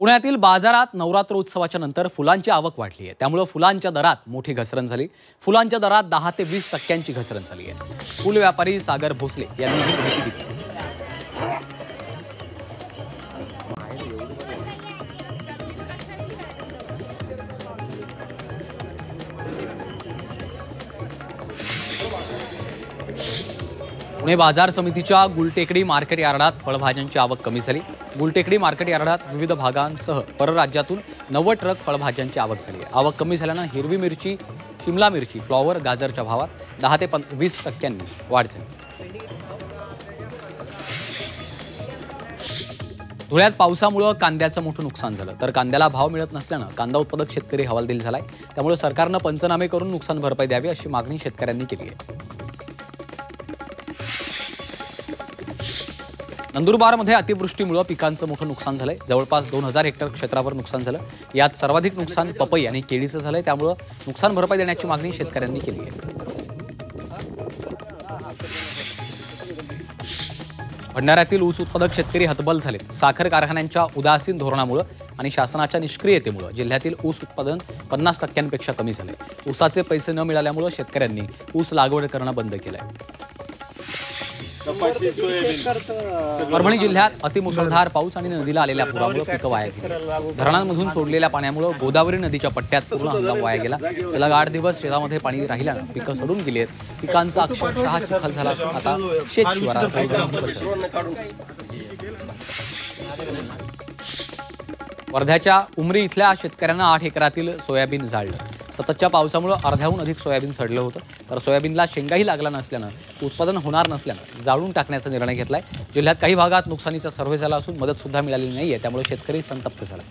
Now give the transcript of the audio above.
पुण्यातील बाजारात नवरात्रोत्सवाच्या नंतर फुलांची आवक वाढली आहे। त्यामुळे फुलांच्या दरात मोठी घसरण झाली। फुलांच्या दरात 10 ते 20% घसरण झाली आहे। फुल व्यापारी सागर भोसले यांनी ही माहिती दिली। पुणे बाजार समितीच्या गुलटेकडी मार्केट यार्डात फळभाज्यांची आवक कमी झाली। गुलटेकडी मार्केट यार्डात विविध भागांसह परराज्यातून 90 ट्रक फळभाज्यांची आवक झाली आहे। आवक कमी झाल्याने हिरवी मिरची, शिमला मिरची, फ्लॉवर, गाजरच्या भावात 10 ते 20% वाढ झाली। धुळ्यात पावसामुळे कांद्याचं मोठं नुकसान झालं, तर कांद्याला भाव मिळत नसल्याने कांदा उत्पादक शेतकरी हवालदिल झालाय। त्यामुळे सरकारने पंचनामे करून नुकसान भरपाई द्यावी अशी मागणी शेतकऱ्यांनी केली आहे। नंदुरबारमध्ये अतिवृष्टीमुळे पिकांचं मोठं नुकसान झालंय। जवळपास 2000 हेक्टर क्षेत्रावर नुकसान झालं। यात सर्वाधिक नुकसान पपई आणि केळीचं झालंय। त्यामुळे नुकसान भरपाई देण्याची मागणी शेतकऱ्यांनी केली आहे। भंडाऱ्यातील ऊस उत्पादक शेतकरी हतबल झाले। साखर कारखान्यांच्या उदासीन धोरणामुळे आणि शासनाच्या निष्क्रियतेमुळे जिल्ह्यातील ऊस उत्पादन 50%पेक्षा कमी झाले। ऊसाचे पैसे न मिळाल्यामुळे शेतकऱ्यांनी ऊस लागवड करणं बंद केलंय। परभणी जिल्ह्यात अतिमुसळधार पाऊस आणि नदीला आलेल्या पुरामुळे पिकं वाया गेली। धरणांमधून सोडलेल्या पाण्यामुळे गोदावरी नदीच्या पट्ट्यात पूर्ण हंगाम वाया गेला। सलग 8 दिवस शेतामध्ये पाणी राहिल्यानं पिकं सडून गेली आहेत। पिकांचा अक्षरशः चिखल झाला असून आता शेत शिवारात वर्ध्याच्या उमरी इथल्या शेतकऱ्यांना 8 एकरातील सोयाबीन जाळलं। सततच्या पावसामुळे अर्ध्याहून अधिक सोयाबीन सडलं होतं, तर सोयाबीनला शेंगाही लागला नसल्यानं उत्पादन होणार नसल्यानं जाळून टाकण्याचा निर्णय घेतलाय। जिल्ह्यात काही भागात नुकसानीचा सर्व्हे झाला असून मदत सुद्धा मिळालेली नाहीये, त्यामुळे शेतकरी संतप्त झाला।